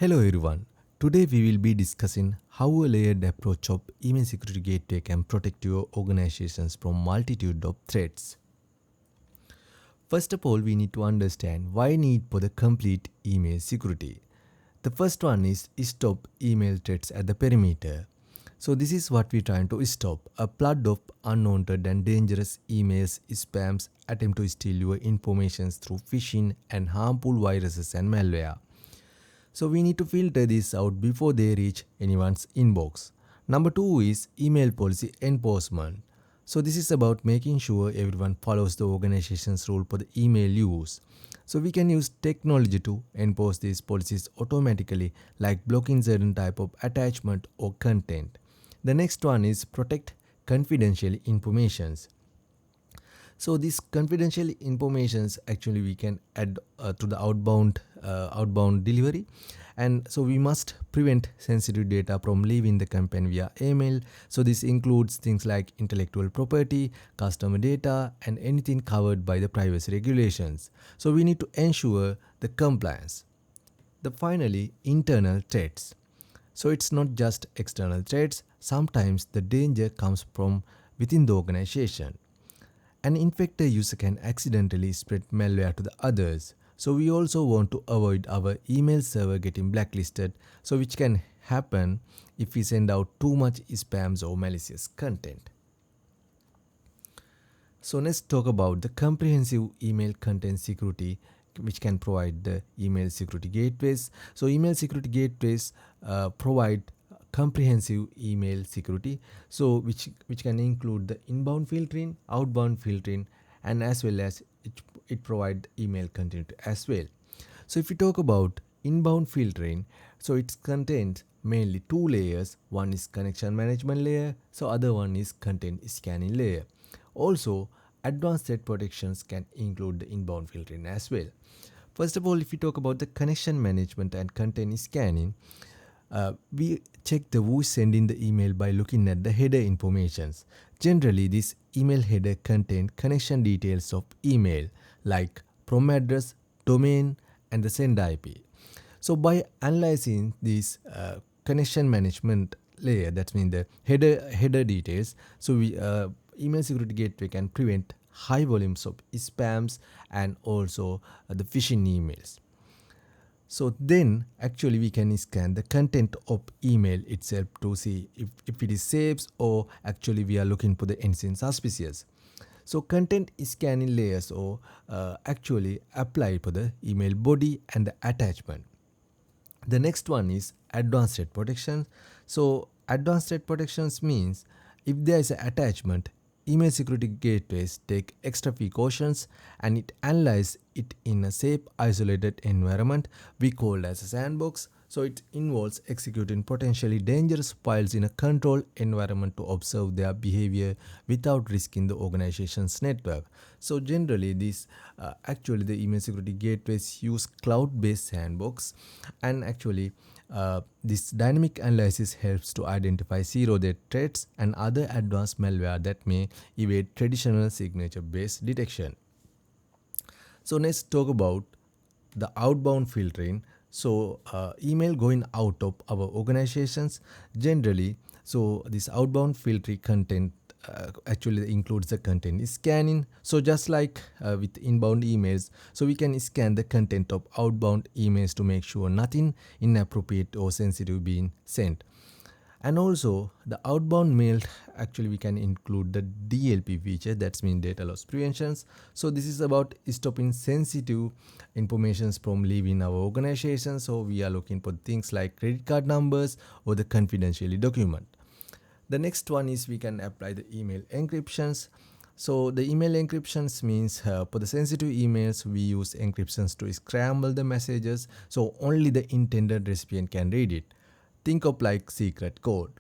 Hello everyone. Today we will be discussing how a layered approach of email security gateway can protect your organizations from multitude of threats. First of all, we need to understand why need for the complete email security. The first one is stop email threats at the perimeter. So this is what we're trying to stop. A flood of unwanted and dangerous emails, spams, attempt to steal your information through phishing and harmful viruses and malware. So we need to filter this out before they reach anyone's inbox. Number two is email policy enforcement. So this is about making sure everyone follows the organization's rule for the email use. So we can use technology to enforce these policies automatically, like blocking certain type of attachment or content. The next one is protect confidential informations. So these confidential informations actually we can add to the outbound delivery, and so we must prevent sensitive data from leaving the company via email. So this includes things like intellectual property, customer data, and anything covered by the privacy regulations. So we need to ensure the compliance. The finally internal threats. So it's not just external threats. Sometimes the danger comes from within the organization. An infected user can accidentally spread malware to the others. So we also want to avoid our email server getting blacklisted, so which can happen if we send out too much spams or malicious content. So let's talk about the comprehensive email content security, which can provide the email security gateways. So email security gateways provide comprehensive email security, so which can include the inbound filtering, outbound filtering, and as well as it provide email content as well. So if we talk about inbound filtering, so it contains mainly two layers. One is connection management layer, so other one is content scanning layer. Also, advanced threat protections can include the inbound filtering as well. First of all, if we talk about the connection management and content scanning, we check the who is sending the email by looking at the header informations. Generally, this email header contains connection details of email like prom address, domain, and the send IP. So by analyzing this connection management layer, that means the header details, so we email security gateway can prevent high volumes of spams and also the phishing emails. So then actually we can scan the content of email itself to see if it is safe or actually we are looking for the anything suspicious. So content scanning layers or actually apply for the email body and the attachment. The next one is advanced threat protection. So advanced threat protections means if there is an attachment, email security gateways take extra precautions and it analyzes it in a safe isolated environment we call as a sandbox. So it involves executing potentially dangerous files in a controlled environment to observe their behavior without risking the organization's network. So generally this actually the email security gateways use cloud-based sandbox, and actually this dynamic analysis helps to identify zero-day threats and other advanced malware that may evade traditional signature-based detection. So let's talk about the outbound filtering. So email going out of our organizations generally. So this outbound filtering content actually includes the content scanning. So just like with inbound emails, so we can scan the content of outbound emails to make sure nothing inappropriate or sensitive being sent. And also the outbound mail, actually we can include the DLP feature, that's mean data loss preventions. So this is about stopping sensitive informations from leaving our organization. So we are looking for things like credit card numbers or the confidentiality document. The next one is we can apply the email encryptions. So the email encryptions means for the sensitive emails we use encryptions to scramble the messages, so only the intended recipient can read it. Think of like secret code.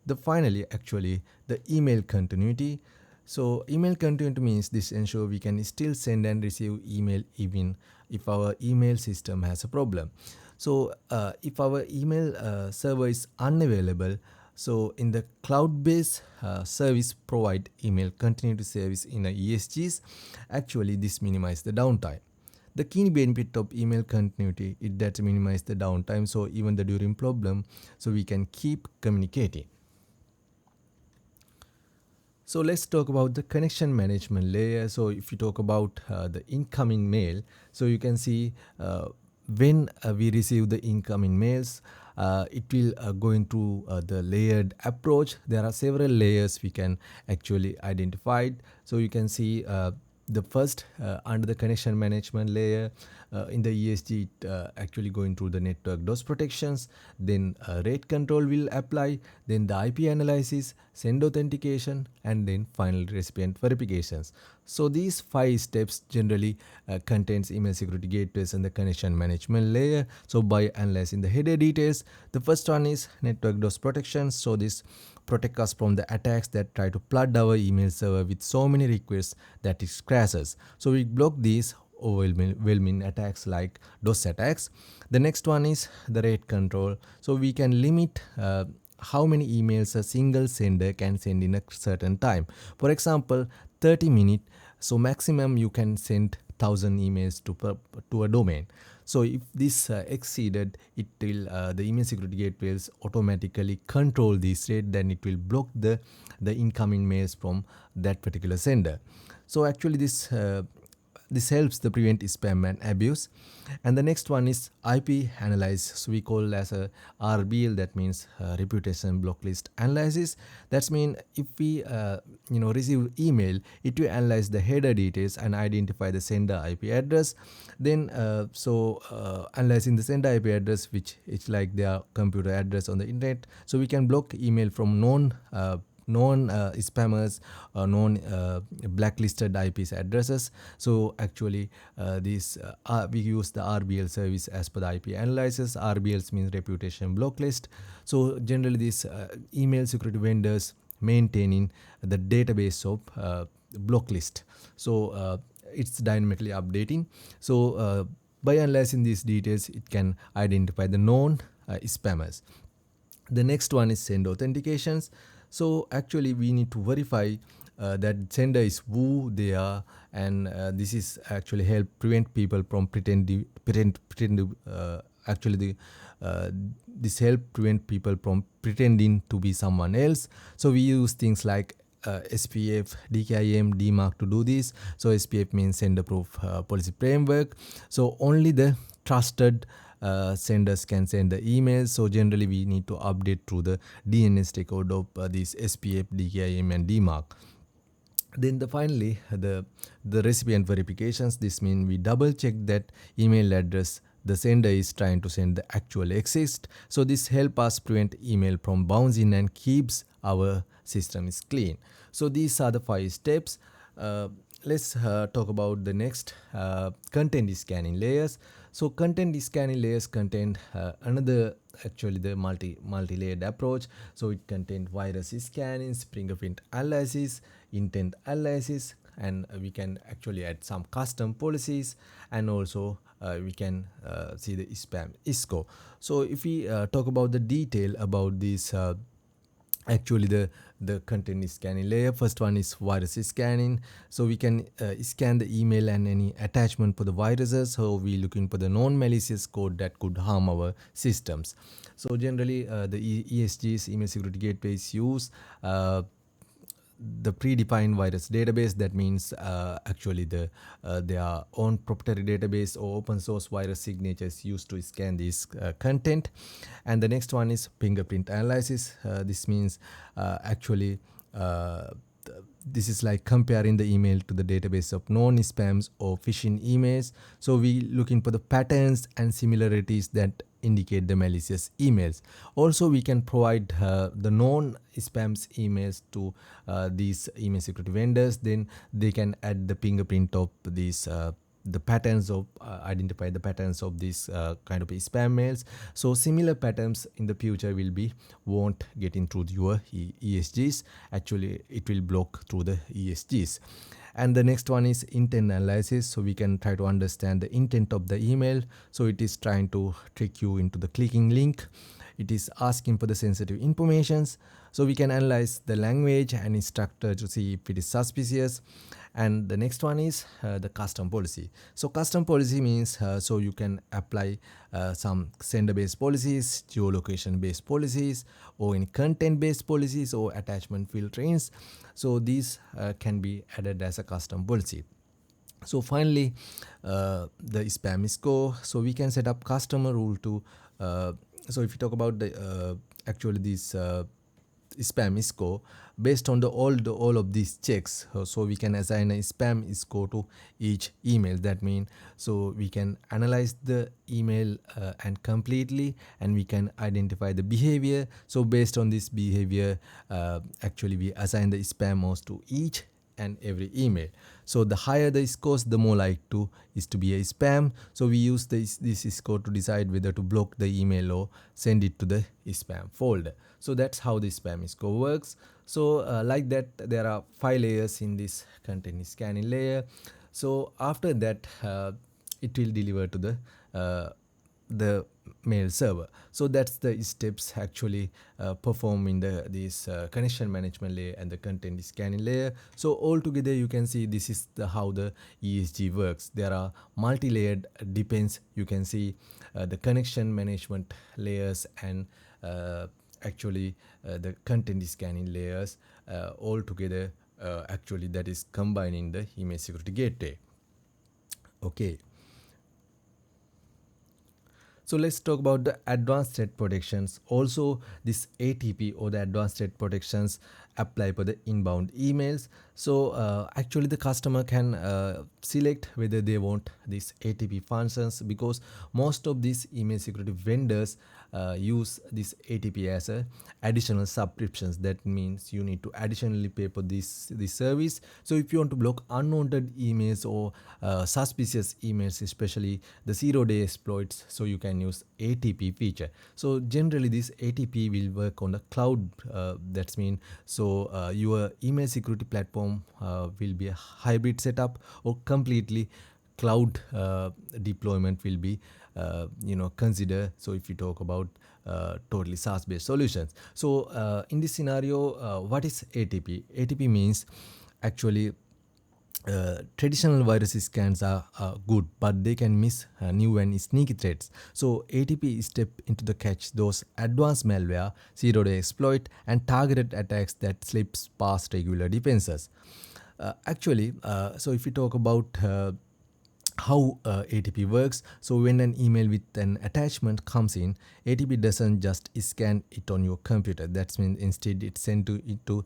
The finally actually the email continuity. So email continuity means this ensure we can still send and receive email even if our email system has a problem. So if our email server is unavailable, so in the cloud-based service provide email continuity service in a ESGs, actually this minimize the downtime. The key benefit of email continuity is that minimize the downtime, so even the during problem, so we can keep communicating. So let's talk about the connection management layer. So if you talk about the incoming mail, so you can see when we receive the incoming mails, it will go into the layered approach. There are several layers we can actually identify. So you can see the first under the connection management layer in the ESG, it actually going through the network DOS protections, then rate control will apply, then the IP analysis, send authentication, and then final recipient verifications. So these 5 steps generally contains email security gateways and the connection management layer. So by analyzing the header details, the first one is network DOS protection. So this protect us from the attacks that try to flood our email server with so many requests that it crashes. So we block these overwhelming attacks like DOS attacks. The next one is the rate control. So we can limit how many emails a single sender can send in a certain time. For example, 30 minutes. So maximum you can send 1,000 emails to a domain. So if this exceeded, it will the email security gateways automatically control this rate. Then it will block the incoming mails from that particular sender. So actually this helps to prevent spam and abuse. And the next one is IP analysis. So we call as a RBL, that means reputation block list analysis. That's mean if we receive email, it will analyze the header details and identify the sender IP address. Then analyzing the sender IP address, which is like their computer address on the internet. So we can block email from known spammers, known blacklisted IPs addresses. So actually we use the RBL service as per the IP analysis. RBLs means reputation block list. So generally these email security vendors maintaining the database of block list. So it's dynamically updating. So by analyzing these details, it can identify the known spammers. The next one is send authentications. So actually we need to verify that sender is who they are, and this is actually help prevent people from this help prevent people from pretending to be someone else. So we use things like SPF, DKIM, DMARC to do this. So SPF means sender proof policy framework. So only the trusted senders can send the emails. So generally we need to update through the DNS code of these SPF, DKIM, and DMARC. Then finally the recipient verifications. This means we double check that email address the sender is trying to send the actual exist. So this help us prevent email from bouncing and keeps our system is clean. So these are the 5 steps. Let's talk about the next content scanning layers. So content scanning layers contain another actually the multi-layered approach. So it contains virus scanning, fingerprint analysis, intent analysis, and we can actually add some custom policies, and also we can see the spam ISCO. So if we talk about the detail about this actually the content scanning layer, first one is virus scanning. So we can scan the email and any attachment for the viruses. So we looking for the non-malicious code that could harm our systems. So generally the ESG's email security gateways use the predefined virus database. That means actually their own proprietary database or open source virus signatures used to scan this content. And the next one is fingerprint analysis. This means actually this is like comparing the email to the database of known spams or phishing emails. So we looking for the patterns and similarities that indicate the malicious emails. Also we can provide the known spams emails to these email security vendors. Then they can add the fingerprint of these the patterns of identify the patterns of these kind of spam mails. So similar patterns in the future won't get into your ESGs. Actually it will block through the ESGs. And the next one is intent analysis. So we can try to understand the intent of the email. So it is trying to trick you into the clicking link. it is asking for the sensitive informations. So we can analyze the language and its structure to see if it is suspicious. And the next one is the custom policy. So custom policy means so you can apply some sender based policies, geolocation based policies, or any content based policies or attachment filterings. So these can be added as a custom policy. So finally, the spam score. So we can set up customer rule to so if you talk about the actually these spam score based on the all of these checks. So we can assign a spam score to each email. That means so we can analyze the email and completely, and we can identify the behavior. So based on this behavior, actually we assign the spam most to each and every email. So the higher the scores, the more likely to is to be a spam. So we use this score to decide whether to block the email or send it to the spam folder. So that's how the spam score works. So like that, there are 5 layers in this content scanning layer. So after that, it will deliver to the mail server. So that's the steps actually perform in this connection management layer and the content scanning layer. So altogether you can see this is how the ESG works. There are multi-layered depends. You can see the connection management layers and actually the content scanning layers all together actually that is combining the email security gateway. Okay. So let's talk about the advanced threat protections. Also, this ATP or the advanced threat protections apply for the inbound emails. So actually the customer can select whether they want these ATP functions, because most of these email security vendors use this ATP as a additional subscriptions. That means you need to additionally pay for this service. So if you want to block unwanted emails or suspicious emails, especially the 0-day exploits, so you can use ATP feature. So generally this ATP will work on the cloud. That's mean so your email security platform will be a hybrid setup or completely cloud deployment will be consider. So if you talk about totally SaaS based solutions. So in this scenario, what is ATP? ATP means actually traditional virus scans are good, but they can miss new and sneaky threats. So ATP step into the catch those advanced malware, 0-day exploit, and targeted attacks that slips past regular defenses. So if we talk about how ATP works. So when an email with an attachment comes in, ATP doesn't just scan it on your computer. That means instead it's sent to into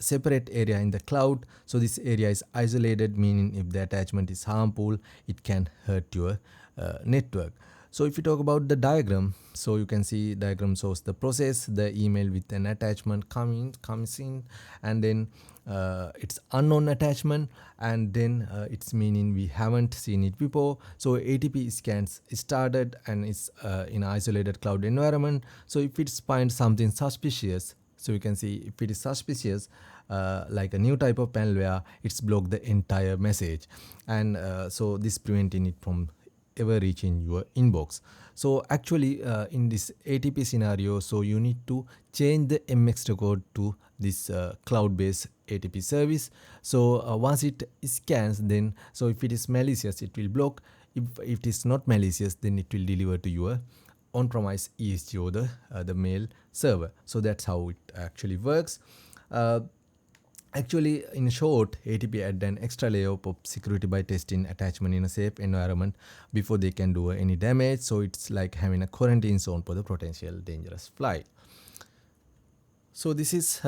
separate area in the cloud. So this area is isolated, meaning if the attachment is harmful, it can hurt your network. So if you talk about the diagram, so you can see diagram shows the process. The email with an attachment comes in, and then it's unknown attachment, and then it's meaning we haven't seen it before. So ATP scans started and it's in isolated cloud environment. So if it finds something suspicious, so you can see if it is suspicious like a new type of malware, it's blocked the entire message, and so this preventing it from ever reaching your inbox. So actually in this ATP scenario, so you need to change the MX record to this cloud-based ATP service. So once it scans, then so if it is malicious, it will block. If it is not malicious, then it will deliver to your on-premise ESG or the mail server. So that's how it actually works. Actually, in short, ATP add an extra layer of security by testing attachment in a safe environment before they can do any damage. So it's like having a quarantine zone for the potential dangerous flight. So this is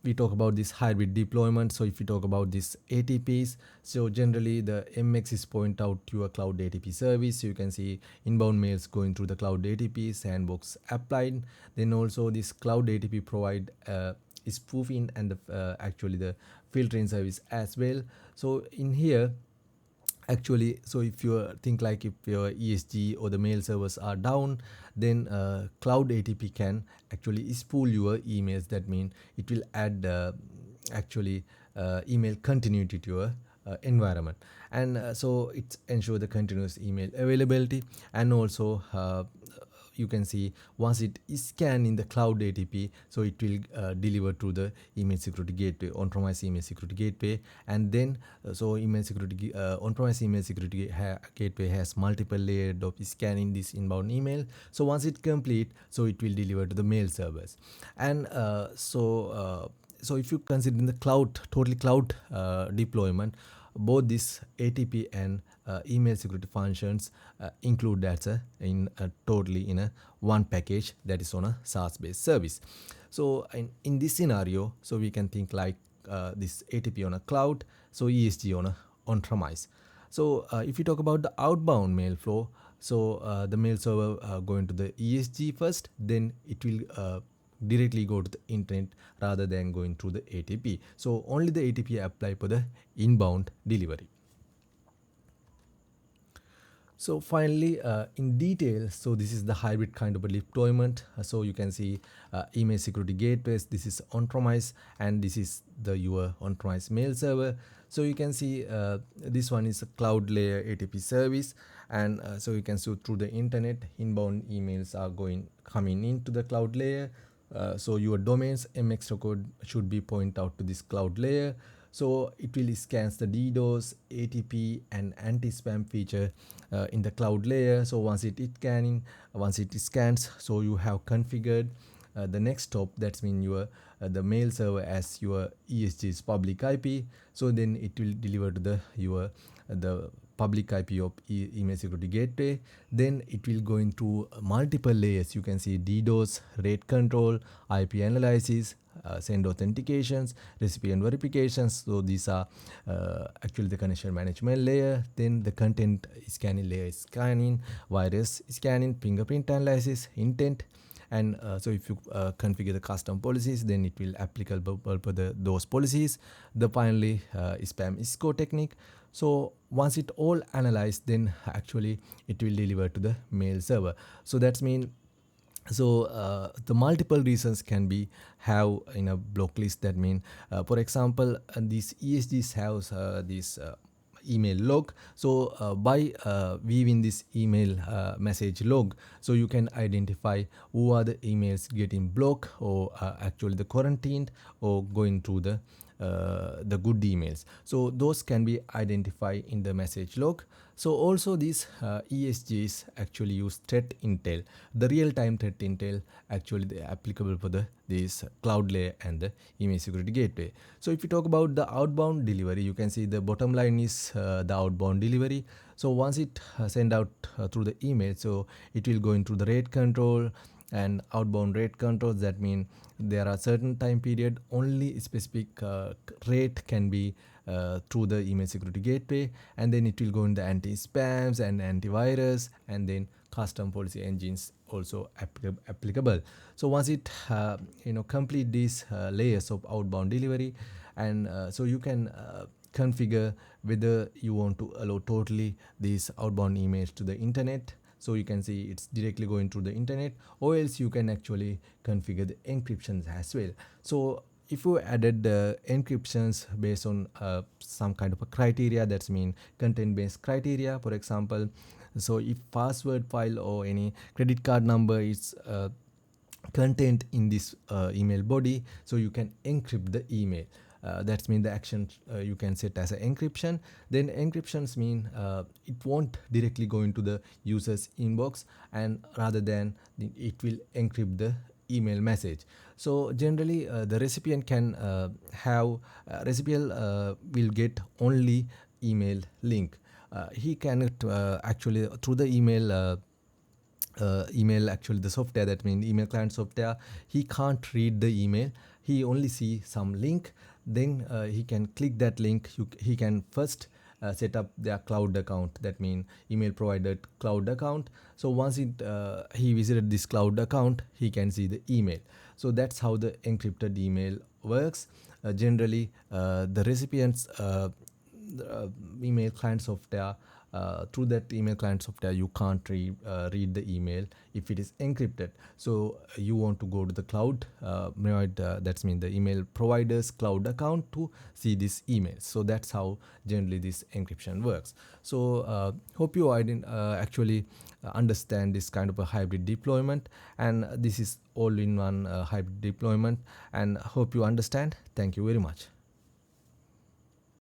we talk about this hybrid deployment. So if we talk about this ATPs, so generally the MX is point out to a cloud ATP service. So you can see inbound mails going through the cloud ATP, sandbox applied. Then also this cloud ATP provide spoofing and actually the filtering service as well. So in here actually, so if you think like if your ESG or the mail servers are down, then cloud ATP can actually spool your emails. That means it will add actually email continuity to your environment, and so it ensure the continuous email availability, and also you can see once it is scanned in the cloud ATP, so it will deliver to the email security gateway, on-premise email security gateway. And then so email security on-premise email security gateway has multiple layers of scanning this inbound email. So once it complete, so it will deliver to the mail servers. And so if you consider in the cloud, totally cloud deployment, both this ATP and email security functions include that totally in a one package that is on a SaaS based service. So in this scenario, so we can think like this ATP on a cloud, so ESG on a on-premise. So if you talk about the outbound mail flow, so the mail server going to the ESG first, then it will directly go to the internet rather than going through the ATP. So only the ATP apply for the inbound delivery. So finally, in detail, so this is the hybrid kind of a deployment. So you can see email security gateways. This is on-premise, and this is your on-premise mail server. So you can see this one is a cloud layer ATP service, and so you can see through the internet, inbound emails are coming into the cloud layer. So your domain's MX code should be point out to this cloud layer. So it will scans the DDoS, ATP, and anti-spam feature in the cloud layer. So once it scans, so you have configured the next stop. That's mean your the mail server as your ESG's public IP. So then it will deliver to the public IP of email security gateway. Then it will go into multiple layers. You can see DDoS, rate control, IP analysis, send authentications, recipient verifications. So these are actually the connection management layer. Then the content scanning layer is scanning, virus scanning, fingerprint analysis, intent. And so if you configure the custom policies, then it will applicable for those policies. The finally spam score technique. So once it all analyzed, then actually it will deliver to the mail server. So that's mean, so the multiple reasons can be have in a block list. That mean for example these ESGs have this email log. So by viewing this email message log, so you can identify who are the emails getting blocked, or actually the quarantined, or going to the good emails. So those can be identified in the message log. So also these ESGs actually use threat intel, the real-time threat intel, actually they are applicable for this cloud layer and the email security gateway. So if you talk about the outbound delivery, you can see the bottom line is the outbound delivery. So once it send out through the email, so it will go into the rate control and outbound rate controls. That mean there are certain time period only specific rate can be through the email security gateway, and then it will go in the anti-spams and antivirus, and then custom policy engines also applicable. So once it complete these layers of outbound delivery, and so you can configure whether you want to allow totally these outbound emails to the internet. So you can see it's directly going to the internet, or else you can actually configure the encryptions as well. So if you added the encryptions based on some kind of a criteria, that's mean content based criteria. For example, so if password file or any credit card number is content in this email body, so you can encrypt the email. That's mean the action you can set as an encryption. Then encryptions mean it won't directly go into the user's inbox, and rather than it will encrypt the email message. So generally the recipient can recipient will get only email link. He cannot actually through the email actually the software, that means email client software, he can't read the email. He only see some link. Then he can click that link. He can first set up their cloud account, that means email provider cloud account. So once he visited this cloud account, he can see the email. So that's how the encrypted email works. Generally the recipient's email client software through that email client software you can't read the email if it is encrypted. So you want to go to the cloud, that's mean the email provider's cloud account to see this email. So that's how generally this encryption works. So hope you actually understand this kind of a hybrid deployment, and this is all in one hybrid deployment, and hope you understand. Thank you very much.